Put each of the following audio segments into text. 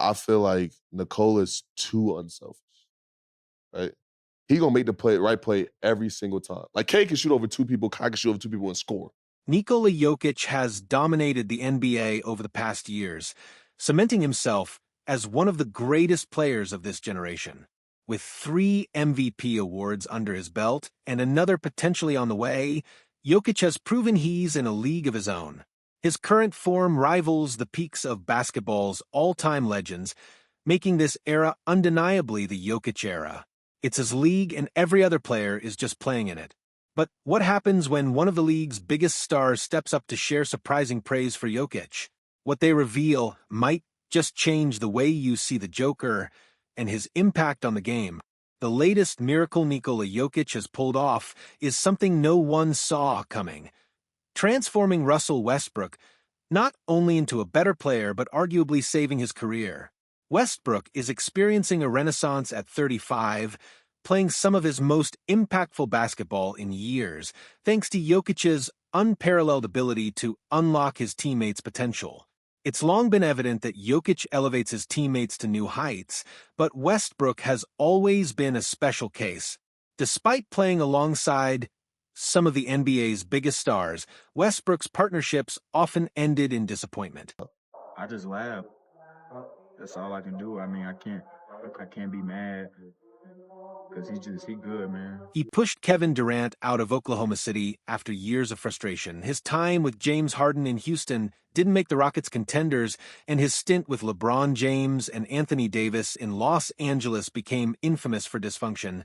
I feel like Nikola's too unselfish, right? He gonna make the right play every single time. Like K can shoot over two people, Kai can shoot over two people and score. Nikola Jokic has dominated the NBA over the past years, cementing himself as one of the greatest players of this generation. With 3 MVP awards under his belt and another potentially on the way, Jokic has proven he's in a league of his own. His current form rivals the peaks of basketball's all-time legends, making this era undeniably the Jokic era. It's his league and every other player is just playing in it. But what happens when one of the league's biggest stars steps up to share surprising praise for Jokic? What they reveal might just change the way you see the Joker and his impact on the game. The latest miracle Nikola Jokic has pulled off is something no one saw coming, transforming Russell Westbrook not only into a better player but arguably saving his career. Westbrook is experiencing a renaissance at 35, playing some of his most impactful basketball in years, thanks to Jokic's unparalleled ability to unlock his teammates' potential. It's long been evident that Jokic elevates his teammates to new heights, but Westbrook has always been a special case. Despite playing alongside some of the NBA's biggest stars, Westbrook's partnerships often ended in disappointment. I just laugh. That's all I can do. I mean, I can't be mad because he good, man. He pushed Kevin Durant out of Oklahoma City after years of frustration. His time with James Harden in Houston didn't make the Rockets contenders, and his stint with LeBron James and Anthony Davis in Los Angeles became infamous for dysfunction,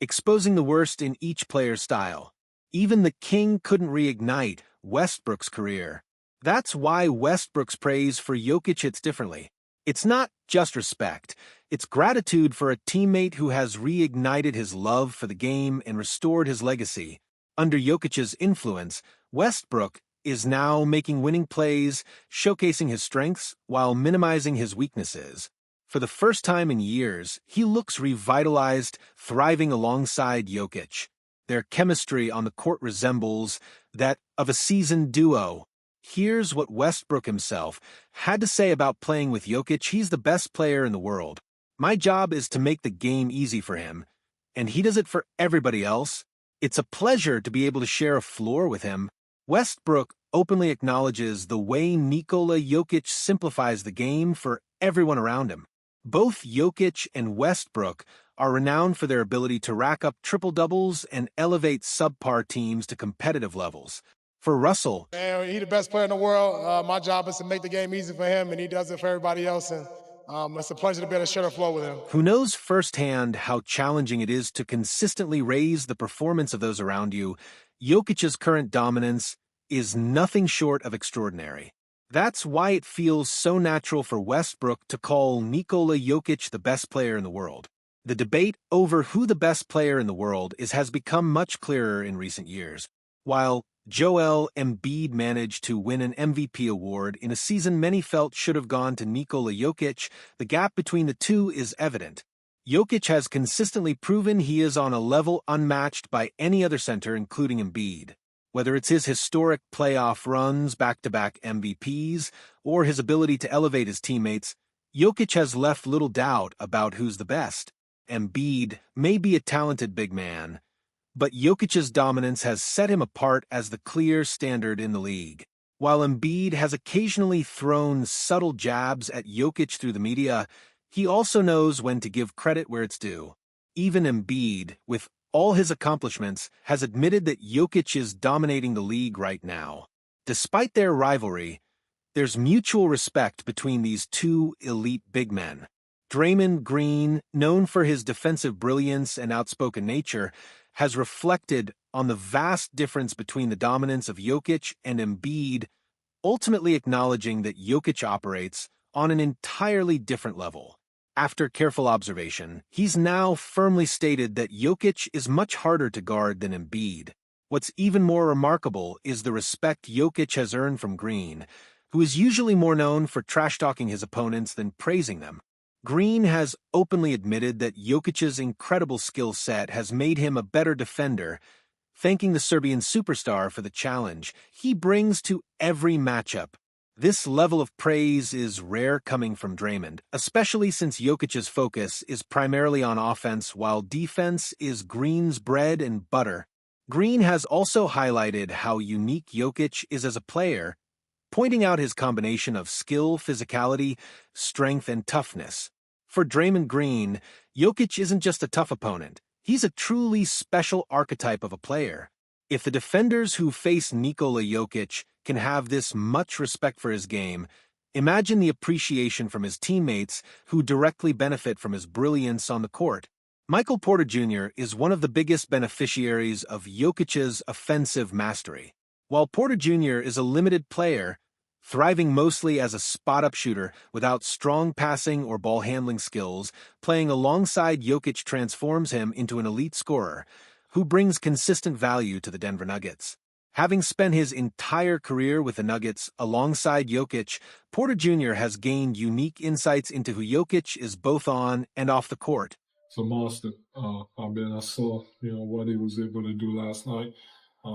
exposing the worst in each player's style. Even the King couldn't reignite Westbrook's career. That's why Westbrook's praise for Jokic hits differently. It's not just respect. It's gratitude for a teammate who has reignited his love for the game and restored his legacy. Under Jokic's influence, Westbrook is now making winning plays, showcasing his strengths while minimizing his weaknesses. For the first time in years, he looks revitalized, thriving alongside Jokic. Their chemistry on the court resembles that of a seasoned duo. Here's what Westbrook himself had to say about playing with Jokic. He's the best player in the world. My job is to make the game easy for him, and he does it for everybody else. It's a pleasure to be able to share a floor with him. Westbrook openly acknowledges the way Nikola Jokic simplifies the game for everyone around him. Both Jokic and Westbrook are renowned for their ability to rack up triple-doubles and elevate subpar teams to competitive levels. For Russell, man, he's the best player in the world. My job is to make the game easy for him, and he does it for everybody else. And it's a pleasure to be able to share the floor with him. Who knows firsthand how challenging it is to consistently raise the performance of those around you, Jokic's current dominance is nothing short of extraordinary. That's why it feels so natural for Westbrook to call Nikola Jokic the best player in the world. The debate over who the best player in the world is has become much clearer in recent years. While Joel Embiid managed to win an MVP award in a season many felt should have gone to Nikola Jokic, the gap between the two is evident. Jokic has consistently proven he is on a level unmatched by any other center, including Embiid. Whether it's his historic playoff runs, back-to-back MVPs, or his ability to elevate his teammates, Jokic has left little doubt about who's the best. Embiid may be a talented big man, but Jokic's dominance has set him apart as the clear standard in the league. While Embiid has occasionally thrown subtle jabs at Jokic through the media, he also knows when to give credit where it's due. Even Embiid, with all his accomplishments, has admitted that Jokic is dominating the league right now. Despite their rivalry, there's mutual respect between these two elite big men. Draymond Green, known for his defensive brilliance and outspoken nature, has reflected on the vast difference between the dominance of Jokic and Embiid, ultimately acknowledging that Jokic operates on an entirely different level. After careful observation, he's now firmly stated that Jokic is much harder to guard than Embiid. What's even more remarkable is the respect Jokic has earned from Green, who is usually more known for trash-talking his opponents than praising them. Green has openly admitted that Jokic's incredible skill set has made him a better defender, thanking the Serbian superstar for the challenge he brings to every matchup. This level of praise is rare coming from Draymond, especially since Jokic's focus is primarily on offense while defense is Green's bread and butter. Green has also highlighted how unique Jokic is as a player, pointing out his combination of skill, physicality, strength, and toughness. For Draymond Green, Jokic isn't just a tough opponent. He's a truly special archetype of a player. If the defenders who face Nikola Jokic can have this much respect for his game, imagine the appreciation from his teammates who directly benefit from his brilliance on the court. Michael Porter Jr. is one of the biggest beneficiaries of Jokic's offensive mastery. While Porter Jr. is a limited player, thriving mostly as a spot-up shooter without strong passing or ball handling skills, playing alongside Jokic transforms him into an elite scorer who brings consistent value to the Denver Nuggets. Having spent his entire career with the Nuggets alongside Jokic, Porter Jr. has gained unique insights into who Jokic is both on and off the court. It's a monster. I saw, what he was able to do last night. I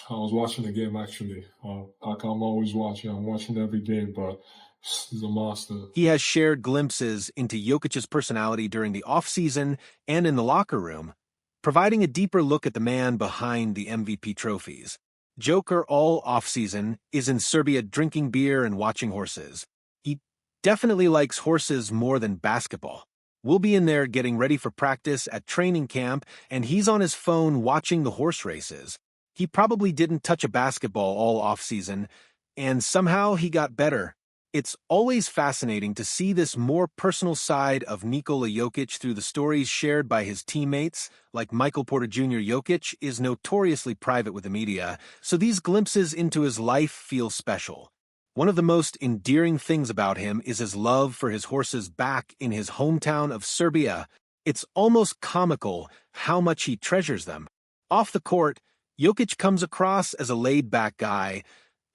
was watching the game, actually. Like I'm always watching. I'm watching every game, but he's a monster. He has shared glimpses into Jokic's personality during the offseason and in the locker room, providing a deeper look at the man behind the MVP trophies. Joker all offseason is in Serbia drinking beer and watching horses. He definitely likes horses more than basketball. We'll be in there getting ready for practice at training camp, and he's on his phone watching the horse races. He probably didn't touch a basketball all offseason, and somehow he got better. It's always fascinating to see this more personal side of Nikola Jokic through the stories shared by his teammates, like Michael Porter Jr. Jokic is notoriously private with the media, so these glimpses into his life feel special. One of the most endearing things about him is his love for his horses back in his hometown of Serbia. It's almost comical how much he treasures them. Off the court, Jokic comes across as a laid-back guy,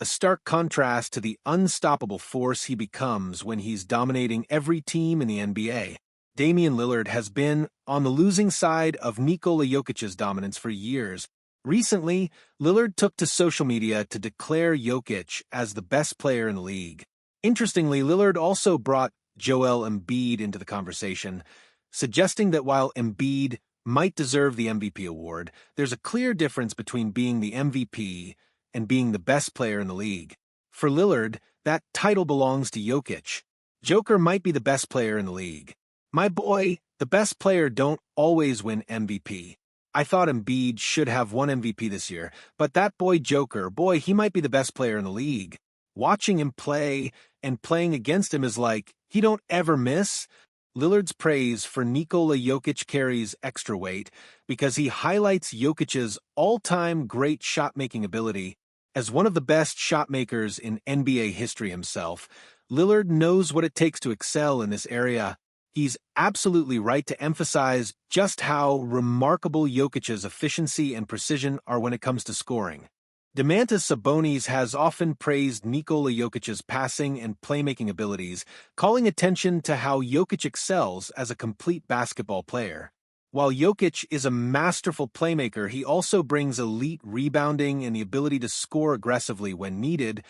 a stark contrast to the unstoppable force he becomes when he's dominating every team in the NBA. Damian Lillard has been on the losing side of Nikola Jokic's dominance for years. Recently, Lillard took to social media to declare Jokic as the best player in the league. Interestingly, Lillard also brought Joel Embiid into the conversation, suggesting that while Embiid might deserve the MVP award, there's a clear difference between being the MVP and being the best player in the league. For Lillard, that title belongs to Jokic. Joker might be the best player in the league. My boy, the best player don't always win MVP. I thought Embiid should have won MVP this year, but that boy Joker, he might be the best player in the league. Watching him play and playing against him is like, he don't ever miss. Lillard's praise for Nikola Jokic carries extra weight because he highlights Jokic's all-time great shot-making ability. As one of the best shot makers in NBA history himself, Lillard knows what it takes to excel in this area. He's absolutely right to emphasize just how remarkable Jokic's efficiency and precision are when it comes to scoring. Domantas Sabonis has often praised Nikola Jokic's passing and playmaking abilities, calling attention to how Jokic excels as a complete basketball player. While Jokic is a masterful playmaker, he also brings elite rebounding and the ability to score aggressively when needed,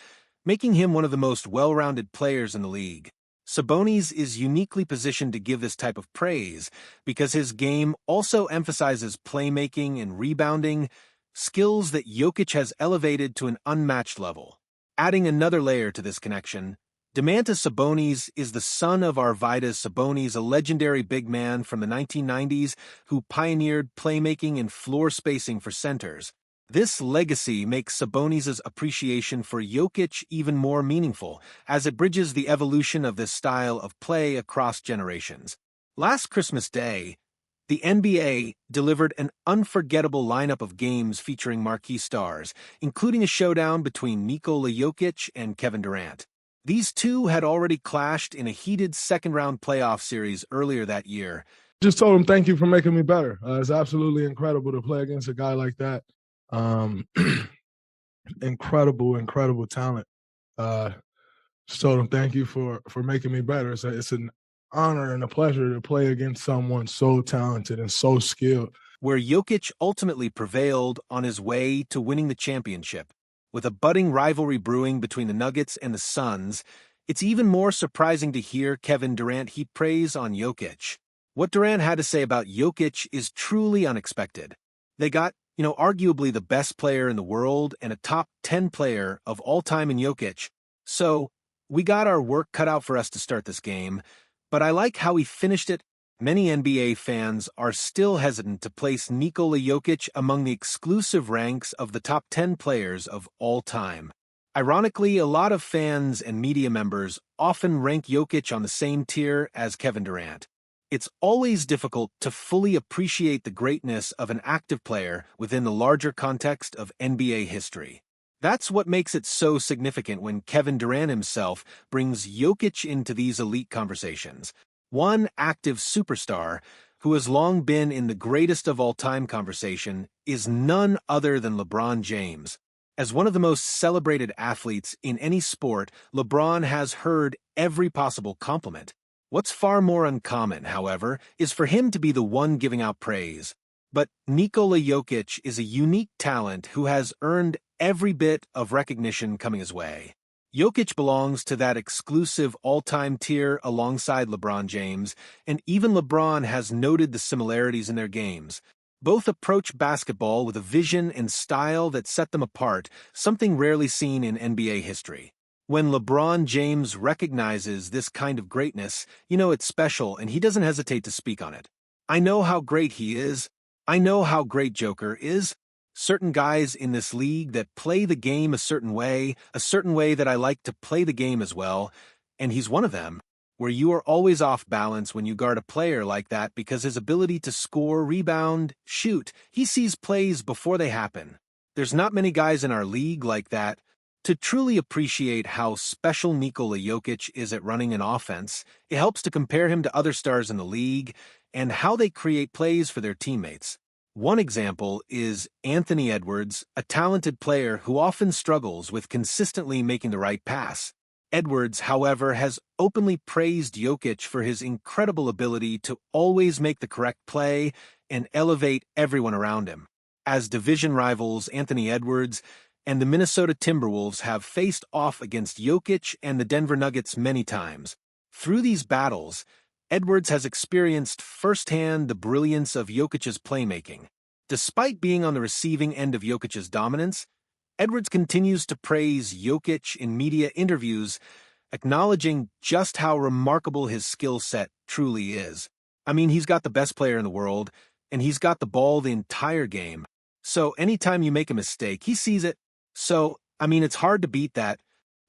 making him one of the most well-rounded players in the league. Sabonis is uniquely positioned to give this type of praise because his game also emphasizes playmaking and rebounding, skills that Jokic has elevated to an unmatched level. Adding another layer to this connection, Domantas Sabonis is the son of Arvydas Sabonis, a legendary big man from the 1990s who pioneered playmaking and floor spacing for centers. This legacy makes Sabonis' appreciation for Jokic even more meaningful, as it bridges the evolution of this style of play across generations. Last Christmas Day, the NBA delivered an unforgettable lineup of games featuring marquee stars, including a showdown between Nikola Jokic and Kevin Durant. These two had already clashed in a heated second-round playoff series earlier that year. Just told him, thank you for making me better. It's absolutely incredible to play against a guy like that. Incredible talent. Just told him, thank you for making me better. It's an honor and a pleasure to play against someone so talented and so skilled. Where Jokic ultimately prevailed on his way to winning the championship. With a budding rivalry brewing between the Nuggets and the Suns, it's even more surprising to hear Kevin Durant heap praise on Jokic. What Durant had to say about Jokic is truly unexpected. They got, arguably the best player in the world and a top 10 player of all time in Jokic. So, we got our work cut out for us to start this game, but I like how he finished it. Many NBA fans are still hesitant to place Nikola Jokic among the exclusive ranks of the top 10 players of all time. Ironically, a lot of fans and media members often rank Jokic on the same tier as Kevin Durant. It's always difficult to fully appreciate the greatness of an active player within the larger context of NBA history. That's what makes it so significant when Kevin Durant himself brings Jokic into these elite conversations. One active superstar who has long been in the greatest of all time conversation is none other than LeBron James. As one of the most celebrated athletes in any sport, LeBron has heard every possible compliment. What's far more uncommon, however, is for him to be the one giving out praise. But Nikola Jokic is a unique talent who has earned every bit of recognition coming his way. Jokic belongs to that exclusive all-time tier alongside LeBron James, and even LeBron has noted the similarities in their games. Both approach basketball with a vision and style that set them apart, something rarely seen in NBA history. When LeBron James recognizes this kind of greatness, it's special and he doesn't hesitate to speak on it. I know how great he is. I know how great Joker is. Certain guys in this league that play the game a certain way that I like to play the game as well, and he's one of them, where you are always off balance when you guard a player like that because his ability to score, rebound, shoot, he sees plays before they happen. There's not many guys in our league like that. To truly appreciate how special Nikola Jokic is at running an offense, it helps to compare him to other stars in the league and how they create plays for their teammates. One example is Anthony Edwards, a talented player who often struggles with consistently making the right pass. Edwards, however, has openly praised Jokic for his incredible ability to always make the correct play and elevate everyone around him. As division rivals, Anthony Edwards and the Minnesota Timberwolves have faced off against Jokic and the Denver Nuggets many times. Through these battles, Edwards has experienced firsthand the brilliance of Jokic's playmaking. Despite being on the receiving end of Jokic's dominance, Edwards continues to praise Jokic in media interviews, acknowledging just how remarkable his skill set truly is. He's got the best player in the world, and he's got the ball the entire game. So anytime you make a mistake, he sees it. So, it's hard to beat that.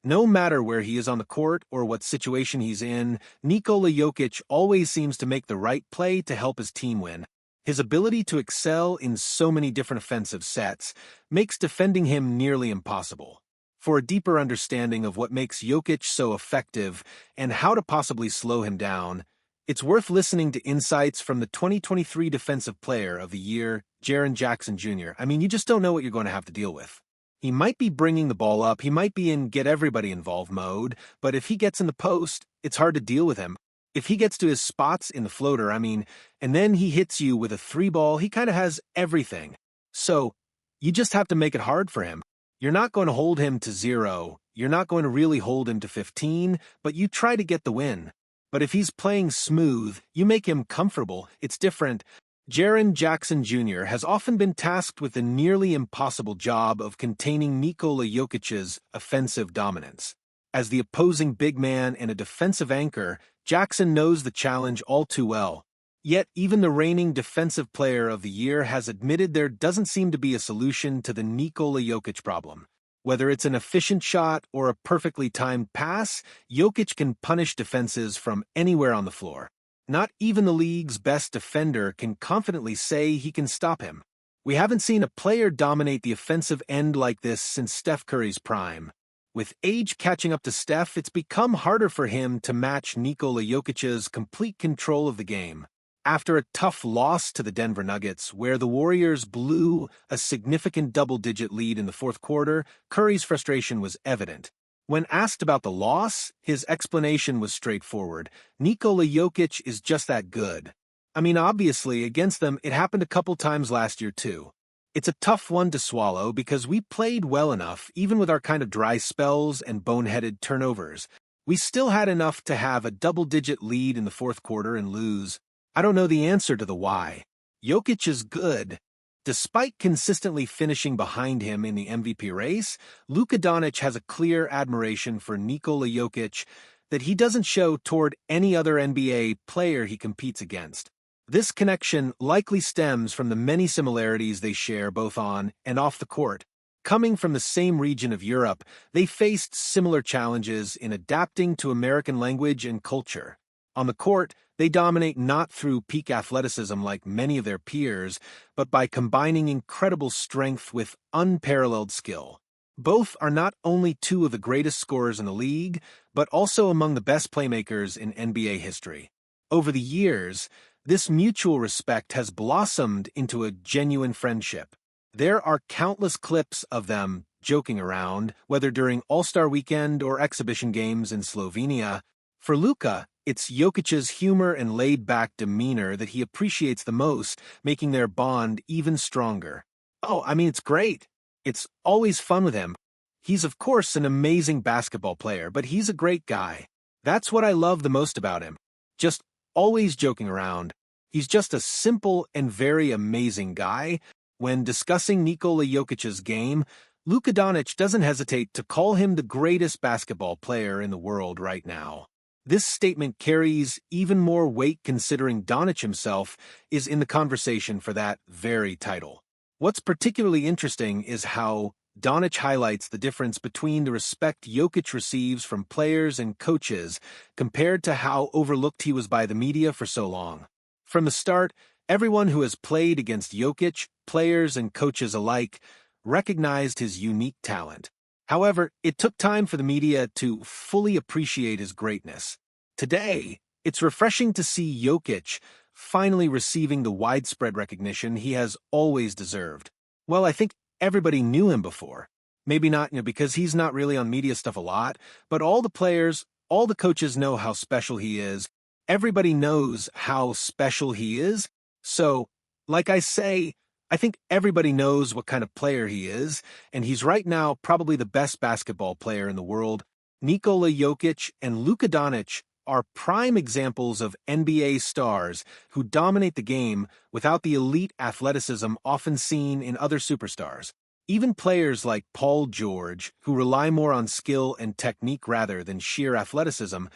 No matter where he is on the court or what situation he's in, Nikola Jokic always seems to make the right play to help his team win. His ability to excel in so many different offensive sets makes defending him nearly impossible. For a deeper understanding of what makes Jokic so effective and how to possibly slow him down, it's worth listening to insights from the 2023 Defensive Player of the Year, Jaren Jackson Jr. You just don't know what you're going to have to deal with. He might be bringing the ball up, he might be in get everybody involved mode, but if he gets in the post, it's hard to deal with him. If he gets to his spots in the floater, and then he hits you with a three ball, he kind of has everything. So, you just have to make it hard for him. You're not going to hold him to 0, you're not going to really hold him to 15, but you try to get the win. But if he's playing smooth, you make him comfortable, it's different. Jaren Jackson Jr. has often been tasked with the nearly impossible job of containing Nikola Jokic's offensive dominance. As the opposing big man and a defensive anchor, Jackson knows the challenge all too well. Yet even the reigning Defensive Player of the Year has admitted there doesn't seem to be a solution to the Nikola Jokic problem. Whether it's an efficient shot or a perfectly timed pass, Jokic can punish defenses from anywhere on the floor. Not even the league's best defender can confidently say he can stop him. We haven't seen a player dominate the offensive end like this since Steph Curry's prime. With age catching up to Steph, it's become harder for him to match Nikola Jokic's complete control of the game. After a tough loss to the Denver Nuggets, where the Warriors blew a significant double-digit lead in the fourth quarter, Curry's frustration was evident. When asked about the loss, his explanation was straightforward. Nikola Jokic is just that good. Obviously, against them, it happened a couple times last year too. It's a tough one to swallow because we played well enough, even with our kind of dry spells and boneheaded turnovers. We still had enough to have a double-digit lead in the fourth quarter and lose. I don't know the answer to the why. Jokic is good. Despite consistently finishing behind him in the MVP race, Luka Doncic has a clear admiration for Nikola Jokic that he doesn't show toward any other NBA player he competes against. This connection likely stems from the many similarities they share both on and off the court. Coming from the same region of Europe, they faced similar challenges in adapting to American language and culture. On the court, they dominate not through peak athleticism like many of their peers, but by combining incredible strength with unparalleled skill. Both are not only two of the greatest scorers in the league, but also among the best playmakers in NBA history. Over the years, this mutual respect has blossomed into a genuine friendship. There are countless clips of them joking around, whether during All-Star Weekend or exhibition games in Slovenia. For Luka, it's Jokic's humor and laid-back demeanor that he appreciates the most, making their bond even stronger. It's great. It's always fun with him. He's, of course, an amazing basketball player, but he's a great guy. That's what I love the most about him. Just always joking around. He's just a simple and very amazing guy. When discussing Nikola Jokic's game, Luka Doncic doesn't hesitate to call him the greatest basketball player in the world right now. This statement carries even more weight considering Doncic himself is in the conversation for that very title. What's particularly interesting is how Doncic highlights the difference between the respect Jokic receives from players and coaches compared to how overlooked he was by the media for so long. From the start, everyone who has played against Jokic, players and coaches alike, recognized his unique talent. However, it took time for the media to fully appreciate his greatness. Today, it's refreshing to see Jokic finally receiving the widespread recognition he has always deserved. Well, I think everybody knew him before. Maybe not, because he's not really on media stuff a lot, but all the players, all the coaches know how special he is. Everybody knows how special he is. So, like I say, I think everybody knows what kind of player he is, and he's right now probably the best basketball player in the world. Nikola Jokic and Luka Doncic are prime examples of NBA stars who dominate the game without the elite athleticism often seen in other superstars. Even players like Paul George, who rely more on skill and technique rather than sheer athleticism,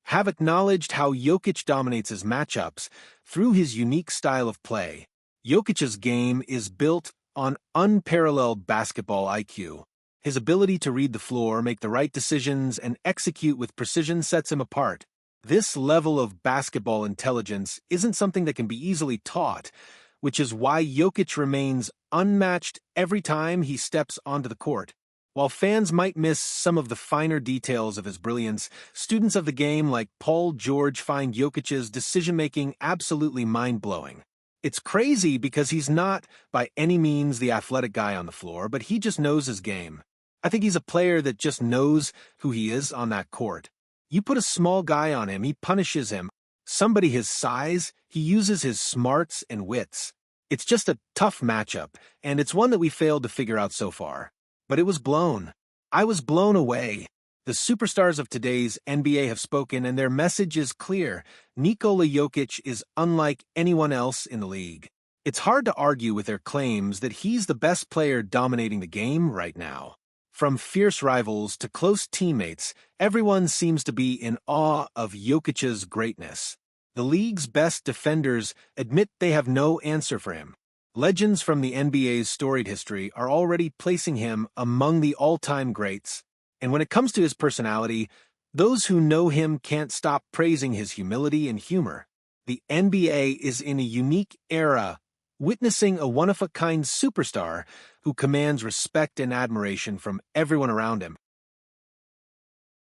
have acknowledged how Jokic dominates his matchups through his unique style of play. Jokic's game is built on unparalleled basketball IQ. His ability to read the floor, make the right decisions, and execute with precision sets him apart. This level of basketball intelligence isn't something that can be easily taught, which is why Jokic remains unmatched every time he steps onto the court. While fans might miss some of the finer details of his brilliance, students of the game like Paul George find Jokic's decision-making absolutely mind-blowing. It's crazy because he's not, by any means, the athletic guy on the floor, but he just knows his game. I think he's a player that just knows who he is on that court. You put a small guy on him, he punishes him. Somebody his size, he uses his smarts and wits. It's just a tough matchup, and it's one that we failed to figure out so far. But it was blown. I was blown away. The superstars of today's NBA have spoken, and their message is clear. Nikola Jokic is unlike anyone else in the league. It's hard to argue with their claims that he's the best player dominating the game right now. From fierce rivals to close teammates, everyone seems to be in awe of Jokic's greatness. The league's best defenders admit they have no answer for him. Legends from the NBA's storied history are already placing him among the all-time greats. And when it comes to his personality, those who know him can't stop praising his humility and humor. The NBA is in a unique era, witnessing a one-of-a-kind superstar who commands respect and admiration from everyone around him.